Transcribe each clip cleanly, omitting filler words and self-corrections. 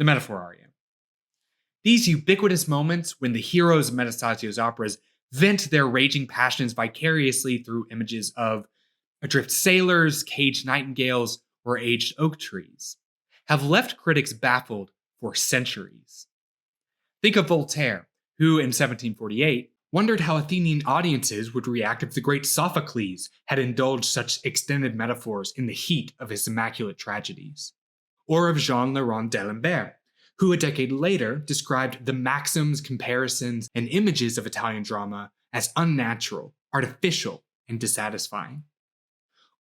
The metaphor aria. These ubiquitous moments when the heroes of Metastasio's operas vent their raging passions vicariously through images of adrift sailors, caged nightingales, or aged oak trees have left critics baffled for centuries. Think of Voltaire, who in 1748 wondered how Athenian audiences would react if the great Sophocles had indulged such extended metaphors in the heat of his immaculate tragedies. Or of Jean Laurent d'Alembert, who a decade later described the maxims, comparisons, and images of Italian drama as unnatural, artificial, and dissatisfying.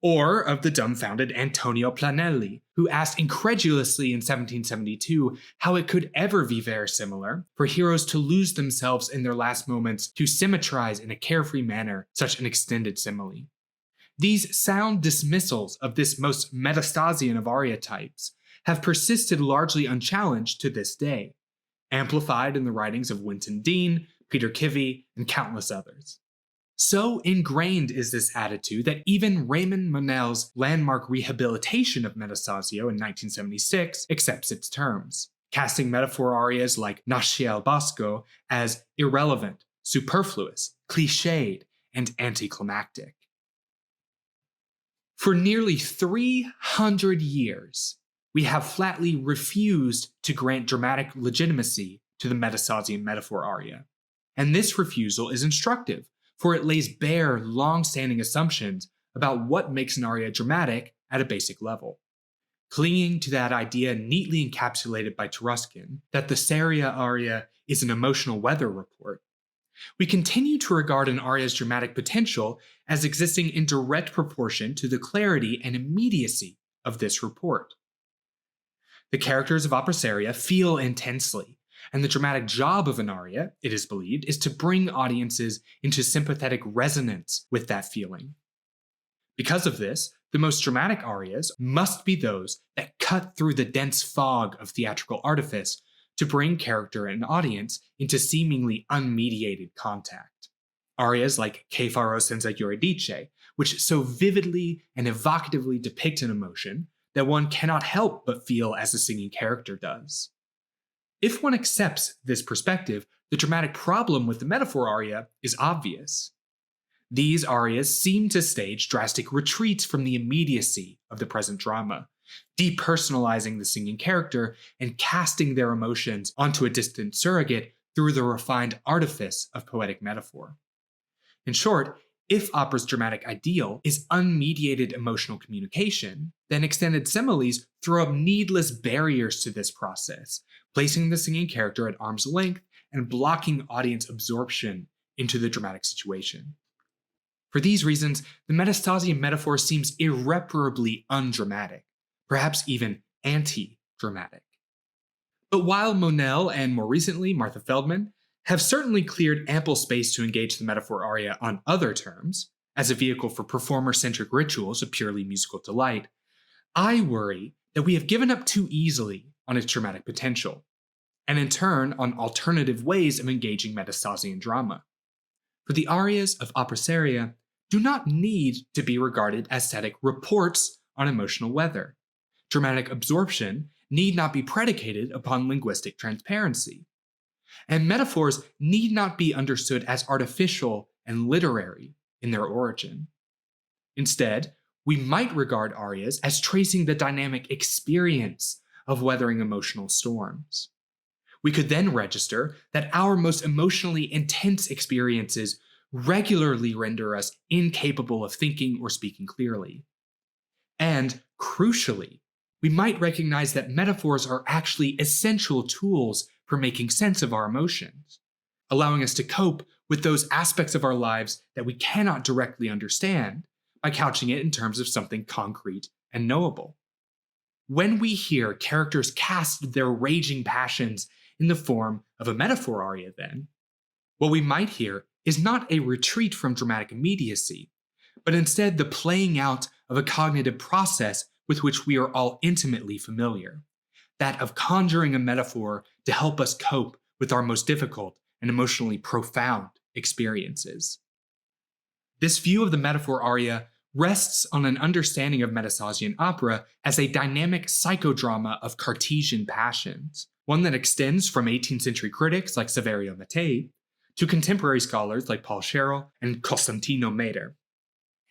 Or of the dumbfounded Antonio Planelli, who asked incredulously in 1772 how it could ever be verisimilar for heroes to lose themselves in their last moments to symmetrize in a carefree manner such an extended simile. These sound dismissals of this most Metastasian of aria types have persisted largely unchallenged to this day, amplified in the writings of Winton Dean, Peter Kivy, and countless others. So ingrained is this attitude that even Raymond Monel's landmark rehabilitation of Metastasio in 1976 accepts its terms, casting metaphor arias like Nasce al Bosco as irrelevant, superfluous, cliched, and anticlimactic. For nearly 300 years, we have flatly refused to grant dramatic legitimacy to the Metastasian metaphor aria. And this refusal is instructive, for it lays bare long-standing assumptions about what makes an aria dramatic at a basic level. Clinging to that idea neatly encapsulated by Taruskin, that the Seria aria is an emotional weather report, we continue to regard an aria's dramatic potential as existing in direct proportion to the clarity and immediacy of this report. The characters of opera seria feel intensely, and the dramatic job of an aria, it is believed, is to bring audiences into sympathetic resonance with that feeling. Because of this, the most dramatic arias must be those that cut through the dense fog of theatrical artifice to bring character and audience into seemingly unmediated contact. Arias like Che farò senza Euridice, which so vividly and evocatively depict an emotion that one cannot help but feel as the singing character does. If one accepts this perspective, the dramatic problem with the metaphor aria is obvious. These arias seem to stage drastic retreats from the immediacy of the present drama, depersonalizing the singing character and casting their emotions onto a distant surrogate through the refined artifice of poetic metaphor. In short, if opera's dramatic ideal is unmediated emotional communication, then extended similes throw up needless barriers to this process, placing the singing character at arm's length and blocking audience absorption into the dramatic situation. For these reasons, the Metastasian metaphor seems irreparably undramatic, perhaps even anti-dramatic. But while Monel and more recently Martha Feldman have certainly cleared ample space to engage the metaphor aria on other terms, as a vehicle for performer-centric rituals of purely musical delight, I worry that we have given up too easily on its dramatic potential, and in turn on alternative ways of engaging Metastasian drama. For the arias of opera seria do not need to be regarded as static reports on emotional weather. Dramatic absorption need not be predicated upon linguistic transparency. And metaphors need not be understood as artificial and literary in their origin. Instead, we might regard arias as tracing the dynamic experience of weathering emotional storms. We could then register that our most emotionally intense experiences regularly render us incapable of thinking or speaking clearly. And, crucially, we might recognize that metaphors are actually essential tools for making sense of our emotions, allowing us to cope with those aspects of our lives that we cannot directly understand by couching it in terms of something concrete and knowable. When we hear characters cast their raging passions in the form of a metaphor aria, then, what we might hear is not a retreat from dramatic immediacy, but instead the playing out of a cognitive process with which we are all intimately familiar, that of conjuring a metaphor to help us cope with our most difficult and emotionally profound experiences. This view of the metaphor aria rests on an understanding of Metastasian opera as a dynamic psychodrama of Cartesian passions, one that extends from 18th century critics like Saverio Mattei to contemporary scholars like Paul Scherel and Costantino Mader.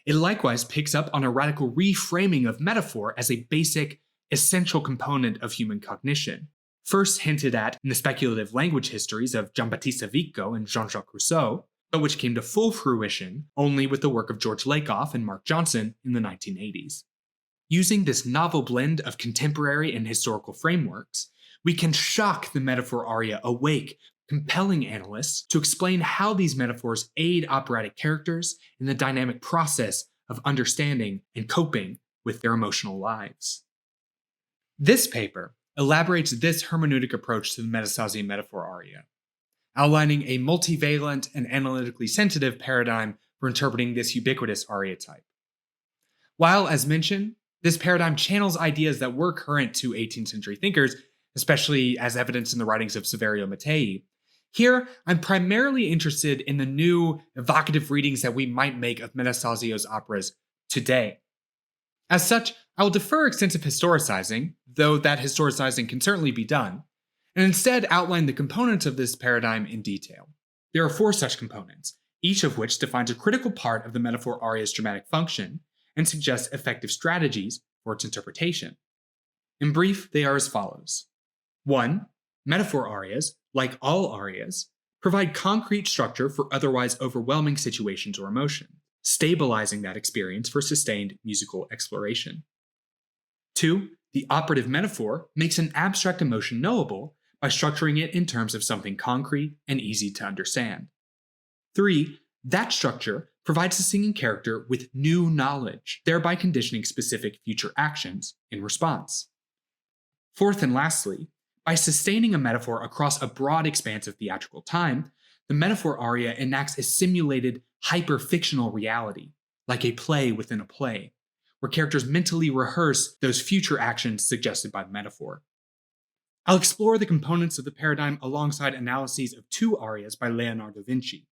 It likewise picks up on a radical reframing of metaphor as a basic, essential component of human cognition, first hinted at in the speculative language histories of Giambattista Vico and Jean-Jacques Rousseau, but which came to full fruition only with the work of George Lakoff and Mark Johnson in the 1980s. Using this novel blend of contemporary and historical frameworks, we can shock the metaphor aria awake, compelling analysts to explain how these metaphors aid operatic characters in the dynamic process of understanding and coping with their emotional lives. This paper elaborates this hermeneutic approach to the Metastasian metaphor aria, outlining a multivalent and analytically sensitive paradigm for interpreting this ubiquitous aria type. While, as mentioned, this paradigm channels ideas that were current to 18th century thinkers, especially as evidenced in the writings of Saverio Mattei, here I'm primarily interested in the new, evocative readings that we might make of Metastasio's operas today. As such, I will defer extensive historicizing, though that historicizing can certainly be done, and instead outline the components of this paradigm in detail. There are 4 such components, each of which defines a critical part of the metaphor aria's dramatic function and suggests effective strategies for its interpretation. In brief, they are as follows. 1. Metaphor arias, like all arias, provide concrete structure for otherwise overwhelming situations or emotions, stabilizing that experience for sustained musical exploration. 2. The operative metaphor makes an abstract emotion knowable by structuring it in terms of something concrete and easy to understand. 3. That structure provides the singing character with new knowledge, thereby conditioning specific future actions in response. 4th and lastly, by sustaining a metaphor across a broad expanse of theatrical time, the metaphor aria enacts a simulated hyper-fictional reality, like a play within a play, where characters mentally rehearse those future actions suggested by the metaphor. I'll explore the components of the paradigm alongside analyses of 2 arias by Leonardo da Vinci,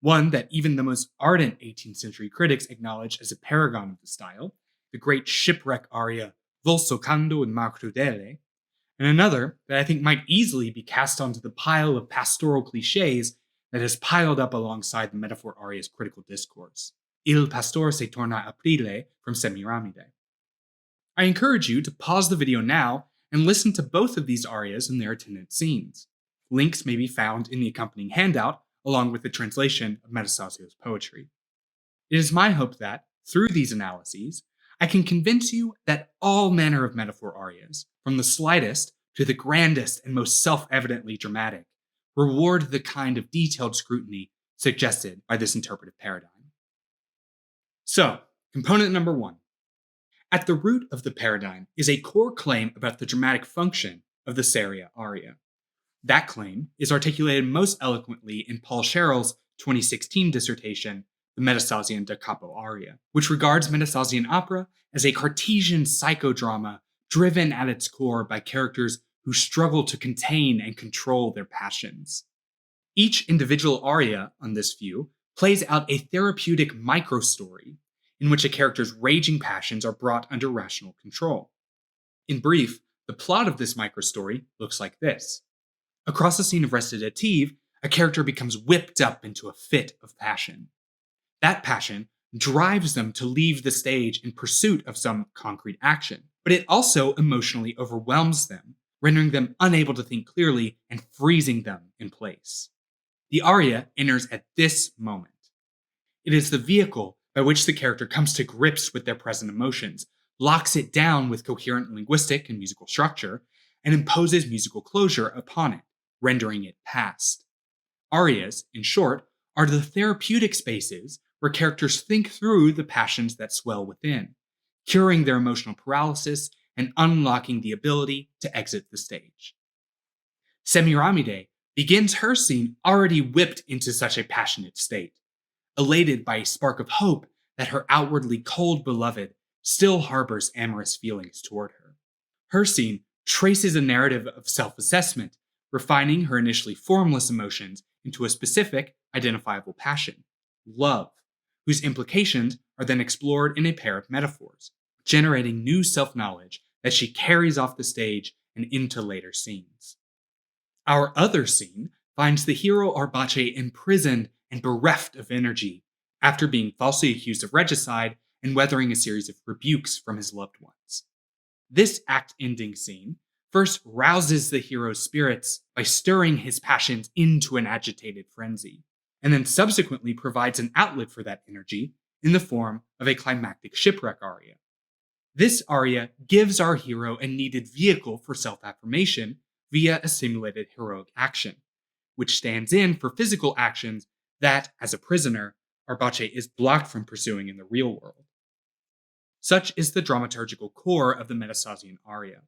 one that even the most ardent 18th century critics acknowledge as a paragon of the style, the great shipwreck aria Vol soccando in mar crudele, and another that I think might easily be cast onto the pile of pastoral cliches that has piled up alongside the metaphor aria's critical discourse, Il pastor se torna aprile from Semiramide. I encourage you to pause the video now and listen to both of these arias and their attendant scenes. Links may be found in the accompanying handout, along with the translation of Metastasio's poetry. It is my hope that, through these analyses, I can convince you that all manner of metaphor arias, from the slightest to the grandest and most self-evidently dramatic, reward the kind of detailed scrutiny suggested by this interpretive paradigm. So, component number 1. At the root of the paradigm is a core claim about the dramatic function of the seria aria. That claim is articulated most eloquently in Paul Scherel's 2016 dissertation, The Metastasian da Capo Aria, which regards Metastasian opera as a Cartesian psychodrama driven at its core by characters who struggle to contain and control their passions. Each individual aria, on this view, plays out a therapeutic micro-story in which a character's raging passions are brought under rational control. In brief, the plot of this micro-story looks like this. Across a scene of recitative, a character becomes whipped up into a fit of passion. That passion drives them to leave the stage in pursuit of some concrete action, but it also emotionally overwhelms them, rendering them unable to think clearly and freezing them in place. The aria enters at this moment. It is the vehicle by which the character comes to grips with their present emotions, locks it down with coherent linguistic and musical structure, and imposes musical closure upon it, rendering it past. Arias, in short, are the therapeutic spaces where characters think through the passions that swell within, curing their emotional paralysis and unlocking the ability to exit the stage. Semiramide begins her scene already whipped into such a passionate state, elated by a spark of hope that her outwardly cold beloved still harbors amorous feelings toward her. Her scene traces a narrative of self-assessment, refining her initially formless emotions into a specific, identifiable passion, love, whose implications are then explored in a pair of metaphors, generating new self-knowledge that she carries off the stage and into later scenes. Our other scene finds the hero Arbace imprisoned and bereft of energy after being falsely accused of regicide and weathering a series of rebukes from his loved ones. This act-ending scene first rouses the hero's spirits by stirring his passions into an agitated frenzy, and then subsequently provides an outlet for that energy in the form of a climactic shipwreck aria. This aria gives our hero a needed vehicle for self-affirmation via a simulated heroic action, which stands in for physical actions that, as a prisoner, Arbace is blocked from pursuing in the real world. Such is the dramaturgical core of the Metastasian aria.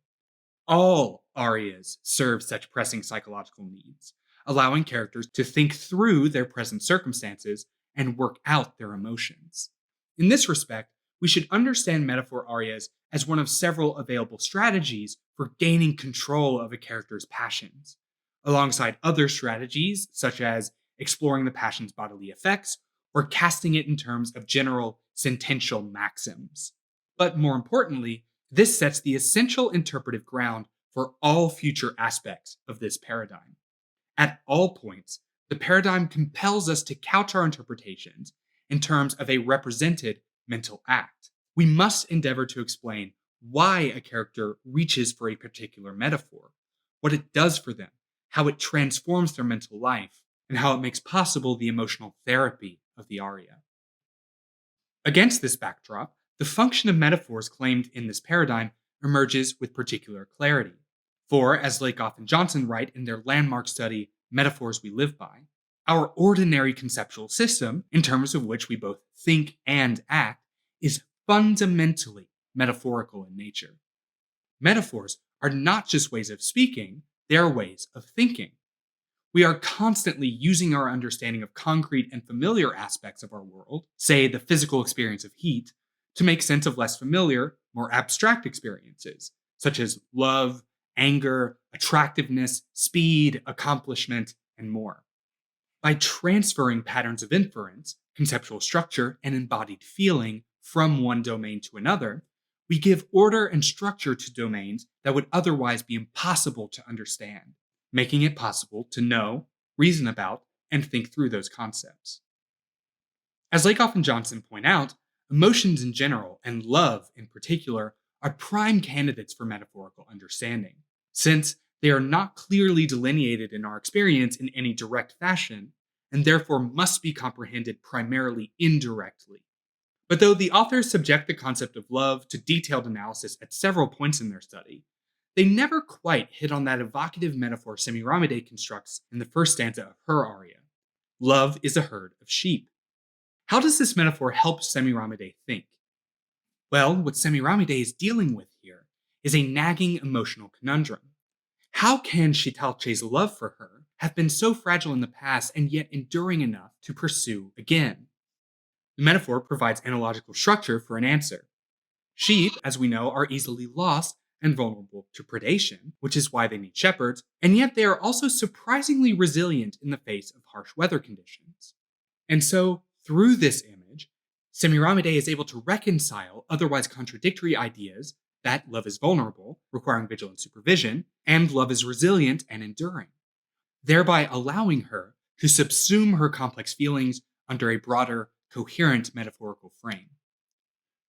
All arias serve such pressing psychological needs, allowing characters to think through their present circumstances and work out their emotions. In this respect, we should understand metaphor arias as one of several available strategies for gaining control of a character's passions, alongside other strategies such as exploring the passion's bodily effects or casting it in terms of general sentential maxims. But more importantly, this sets the essential interpretive ground for all future aspects of this paradigm. At all points, the paradigm compels us to couch our interpretations in terms of a represented mental act. We must endeavor to explain why a character reaches for a particular metaphor, what it does for them, how it transforms their mental life, and how it makes possible the emotional therapy of the aria. Against this backdrop, the function of metaphors claimed in this paradigm emerges with particular clarity. For, as Lakoff and Johnson write in their landmark study, Metaphors We Live By, our ordinary conceptual system, in terms of which we both think and act, is fundamentally metaphorical in nature. Metaphors are not just ways of speaking, they are ways of thinking. We are constantly using our understanding of concrete and familiar aspects of our world, say the physical experience of heat, to make sense of less familiar, more abstract experiences, such as love, anger, attractiveness, speed, accomplishment, and more. By transferring patterns of inference, conceptual structure, and embodied feeling from one domain to another, we give order and structure to domains that would otherwise be impossible to understand, making it possible to know, reason about, and think through those concepts. As Lakoff and Johnson point out, emotions in general, and love in particular, are prime candidates for metaphorical understanding, since they are not clearly delineated in our experience in any direct fashion, and therefore must be comprehended primarily indirectly. But though the authors subject the concept of love to detailed analysis at several points in their study, they never quite hit on that evocative metaphor Semiramide constructs in the first stanza of her aria. Love is a herd of sheep. How does this metaphor help Semiramide think? Well, what Semiramide is dealing with here is a nagging emotional conundrum. How can Shitalche's love for her have been so fragile in the past and yet enduring enough to pursue again? The metaphor provides analogical structure for an answer. Sheep, as we know, are easily lost and vulnerable to predation, which is why they need shepherds, and yet they are also surprisingly resilient in the face of harsh weather conditions. And so, through this image, Semiramide is able to reconcile otherwise contradictory ideas that love is vulnerable, requiring vigilant supervision, and love is resilient and enduring, thereby allowing her to subsume her complex feelings under a broader, coherent metaphorical frame.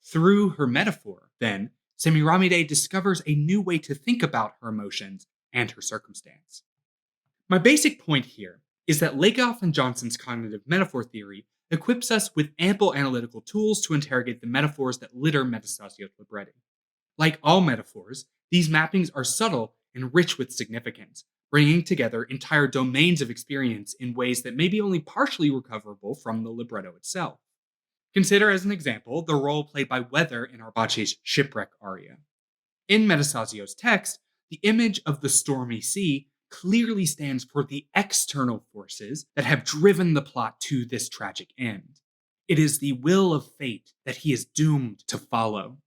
Through her metaphor, then, Semiramide discovers a new way to think about her emotions and her circumstance. My basic point here is that Lakoff and Johnson's cognitive metaphor theory equips us with ample analytical tools to interrogate the metaphors that litter Metastasio's libretti. Like all metaphors, these mappings are subtle and rich with significance, bringing together entire domains of experience in ways that may be only partially recoverable from the libretto itself. Consider as an example the role played by weather in Arbace's shipwreck aria. In Metastasio's text, the image of the stormy sea clearly stands for the external forces that have driven the plot to this tragic end. It is the will of fate that he is doomed to follow.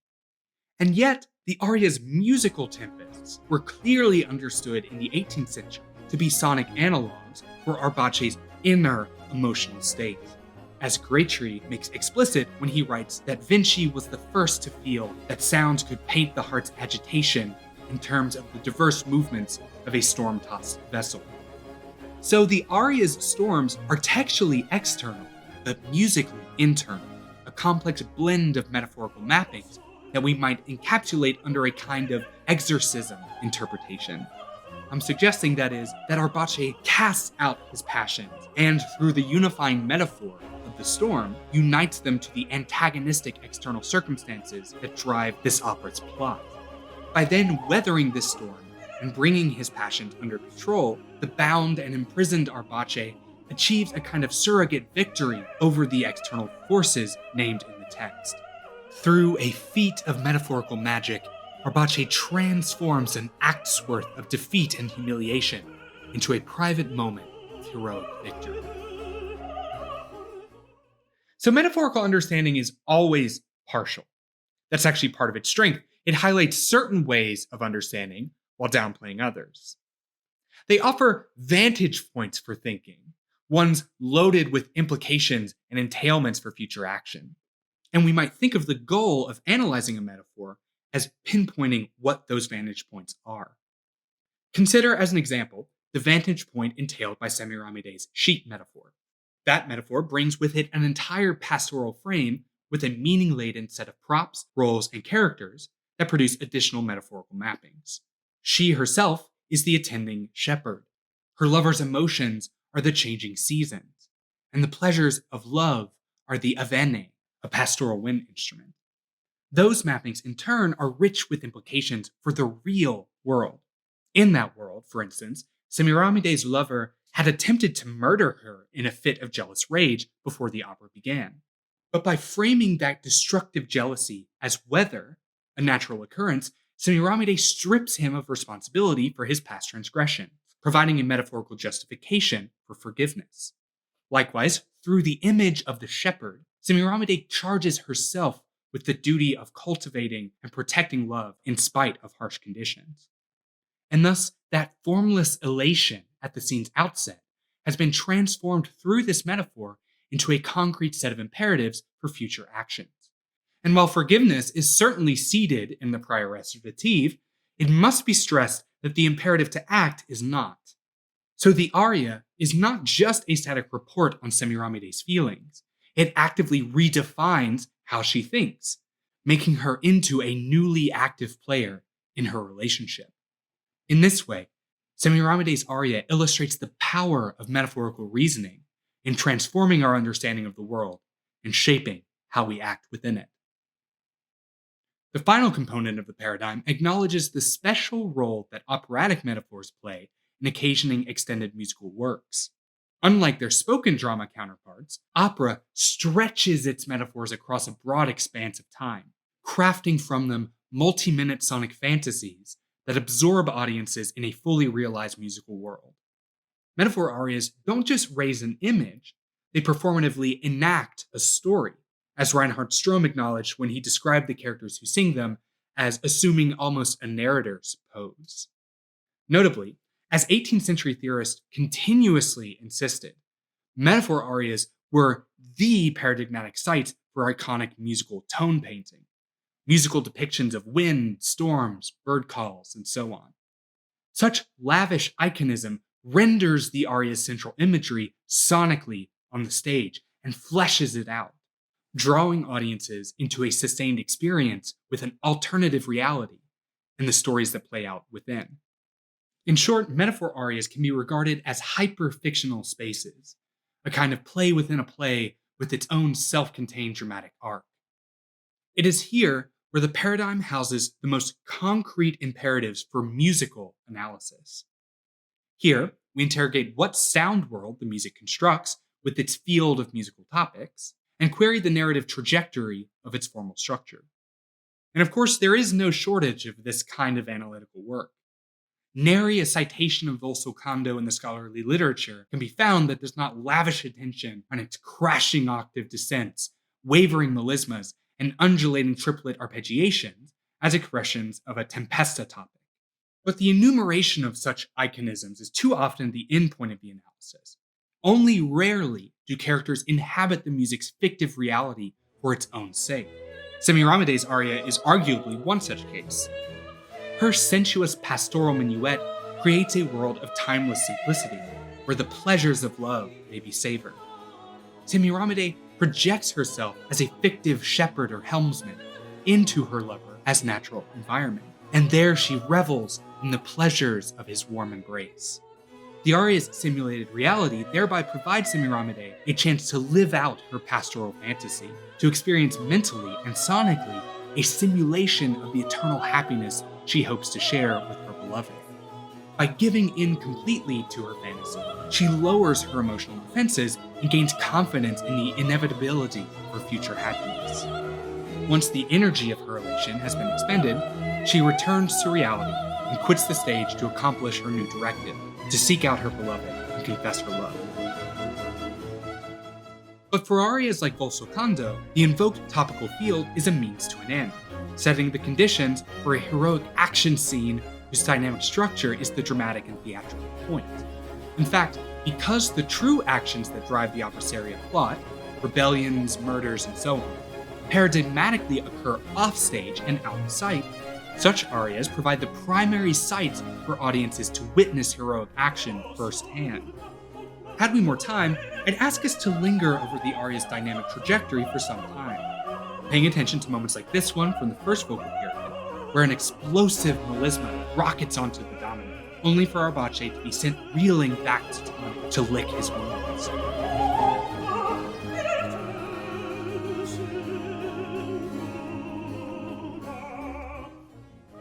And yet, the aria's musical tempests were clearly understood in the 18th century to be sonic analogs for Arbace's inner emotional state. as Gratry makes explicit when he writes that Vinci was the first to feel that sounds could paint the heart's agitation in terms of the diverse movements of a storm-tossed vessel. So the aria's storms are textually external, but musically internal, a complex blend of metaphorical mappings that we might encapsulate under a kind of exorcism interpretation. I'm suggesting, that is, that Arbace casts out his passions, and through the unifying metaphor of the storm, unites them to the antagonistic external circumstances that drive this opera's plot. By then weathering this storm and bringing his passions under control, the bound and imprisoned Arbace achieves a kind of surrogate victory over the external forces named in the text. Through a feat of metaphorical magic, Arbace transforms an act's worth of defeat and humiliation into a private moment of heroic victory. So metaphorical understanding is always partial. That's actually part of its strength. It highlights certain ways of understanding while downplaying others. They offer vantage points for thinking, ones loaded with implications and entailments for future action. And we might think of the goal of analyzing a metaphor as pinpointing what those vantage points are. Consider, as an example, the vantage point entailed by Semiramide's sheep metaphor. That metaphor brings with it an entire pastoral frame with a meaning-laden set of props, roles, and characters that produce additional metaphorical mappings. She herself is the attending shepherd. Her lover's emotions are the changing seasons, and the pleasures of love are the avene, a pastoral wind instrument. Those mappings, in turn, are rich with implications for the real world. In that world, for instance, Semiramide's lover had attempted to murder her in a fit of jealous rage before the opera began. But by framing that destructive jealousy as weather, a natural occurrence, Semiramide strips him of responsibility for his past transgression, providing a metaphorical justification for forgiveness. Likewise, through the image of the shepherd, Semiramide charges herself with the duty of cultivating and protecting love in spite of harsh conditions. And thus, that formless elation at the scene's outset has been transformed through this metaphor into a concrete set of imperatives for future actions. And while forgiveness is certainly seated in the prior recitative, it must be stressed that the imperative to act is not. So the aria is not just a static report on Semiramide's feelings. It actively redefines how she thinks, making her into a newly active player in her relationship. In this way, Semiramide's aria illustrates the power of metaphorical reasoning in transforming our understanding of the world and shaping how we act within it. The final component of the paradigm acknowledges the special role that operatic metaphors play in occasioning extended musical works. Unlike their spoken drama counterparts, opera stretches its metaphors across a broad expanse of time, crafting from them multi-minute sonic fantasies that absorb audiences in a fully realized musical world. Metaphor arias don't just raise an image, they performatively enact a story, as Reinhard Strom acknowledged when he described the characters who sing them as assuming almost a narrator's pose. Notably, as 18th century theorists continuously insisted, metaphor arias were the paradigmatic sites for iconic musical tone painting, musical depictions of wind, storms, bird calls, and so on. Such lavish iconism renders the aria's central imagery sonically on the stage and fleshes it out, drawing audiences into a sustained experience with an alternative reality and the stories that play out within. In short, metaphor arias can be regarded as hyper-fictional spaces, a kind of play within a play with its own self-contained dramatic arc. It is here where the paradigm houses the most concrete imperatives for musical analysis. Here, we interrogate what sound world the music constructs with its field of musical topics, and query the narrative trajectory of its formal structure. And of course, there is no shortage of this kind of analytical work. Nary a citation of Volsocando in the scholarly literature can be found that does not lavish attention on its crashing octave descents, wavering melismas, and undulating triplet arpeggiations as expressions of a tempesta topic. But the enumeration of such iconisms is too often the end point of the analysis. Only rarely do characters inhabit the music's fictive reality for its own sake. Semiramide's aria is arguably one such case. Her sensuous pastoral minuet creates a world of timeless simplicity, where the pleasures of love may be savored. Semiramide projects herself as a fictive shepherd or helmsman into her lover as natural environment, and there she revels in the pleasures of his warm embrace. The aria's simulated reality thereby provides Semiramide a chance to live out her pastoral fantasy, to experience mentally and sonically a simulation of the eternal happiness she hopes to share with her beloved. By giving in completely to her fantasy, she lowers her emotional defenses and gains confidence in the inevitability of her future happiness. Once the energy of her elation has been expended, she returns to reality and quits the stage to accomplish her new directive, to seek out her beloved and confess her love. But for arias like Volsocando, the invoked topical field is a means to an end, setting the conditions for a heroic action scene whose dynamic structure is the dramatic and theatrical point. In fact, because the true actions that drive the opera seria plot, rebellions, murders, and so on, paradigmatically occur offstage and out of sight, such arias provide the primary sites for audiences to witness heroic action firsthand. Had we more time, I'd ask us to linger over the aria's dynamic trajectory for some time, paying attention to moments like this one from the first vocal period, where an explosive melisma rockets onto the dominant, only for Arbace to be sent reeling back to tonic to lick his wounds.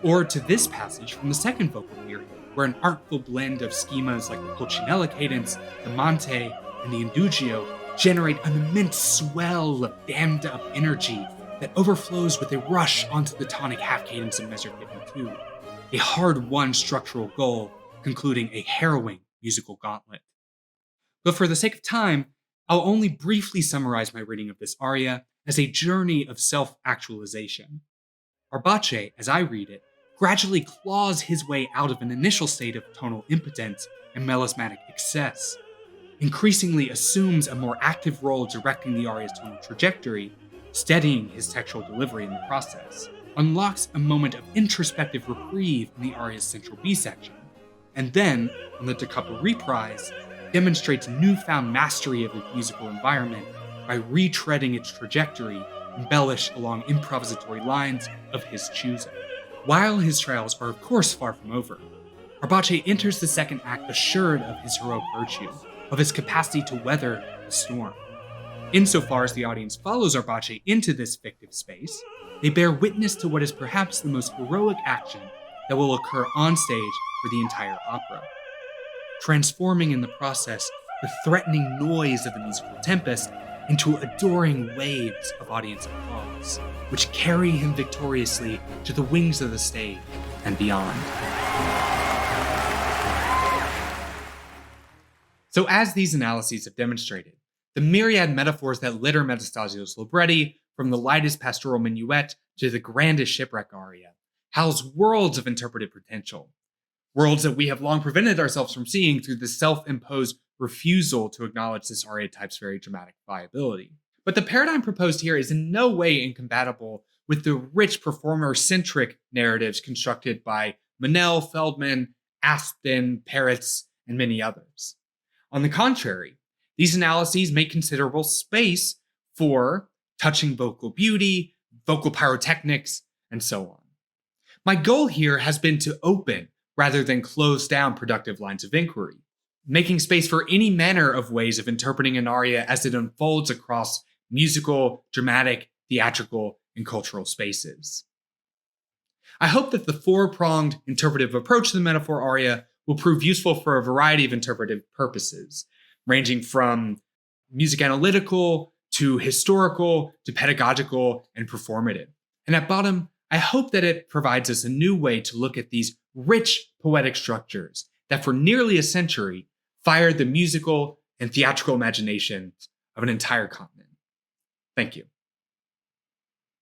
Or to this passage from the second vocal period, where an artful blend of schemas like the Pulcinella cadence, the Monte, and the Indugio generate an immense swell of dammed up energy that overflows with a rush onto the tonic half cadence in measure 52, a hard-won structural goal concluding a harrowing musical gauntlet. But for the sake of time, I'll only briefly summarize my reading of this aria as a journey of self-actualization. Arbace, as I read it, gradually claws his way out of an initial state of tonal impotence and melismatic excess, increasingly assumes a more active role directing the aria's tonal trajectory, steadying his textual delivery in the process, unlocks a moment of introspective reprieve in the aria's central B section, and then, on the decuple reprise, demonstrates newfound mastery of the musical environment by retreading its trajectory, embellished along improvisatory lines of his choosing. While his trials are of course far from over, Arbace enters the second act assured of his heroic virtue, of his capacity to weather the storm. Insofar as the audience follows Arbace into this fictive space, they bear witness to what is perhaps the most heroic action that will occur on stage for the entire opera, transforming in the process the threatening noise of the musical tempest into adoring waves of audience applause, which carry him victoriously to the wings of the stage and beyond. So as these analyses have demonstrated, the myriad metaphors that litter Metastasio's libretti, from the lightest pastoral minuet to the grandest shipwreck aria, house worlds of interpretive potential, worlds that we have long prevented ourselves from seeing through the self-imposed refusal to acknowledge this aria type's very dramatic viability. But the paradigm proposed here is in no way incompatible with the rich performer-centric narratives constructed by Monell, Feldman, Aspden, Peretz, and many others. On the contrary, these analyses make considerable space for touching vocal beauty, vocal pyrotechnics, and so on. My goal here has been to open rather than close down productive lines of inquiry, making space for any manner of ways of interpreting an aria as it unfolds across musical, dramatic, theatrical, and cultural spaces. I hope that the four-pronged interpretive approach to the metaphor aria will prove useful for a variety of interpretive purposes, ranging from music analytical to historical to pedagogical and performative. And at bottom, I hope that it provides us a new way to look at these rich poetic structures that for nearly a century fired the musical and theatrical imaginations of an entire continent. Thank you.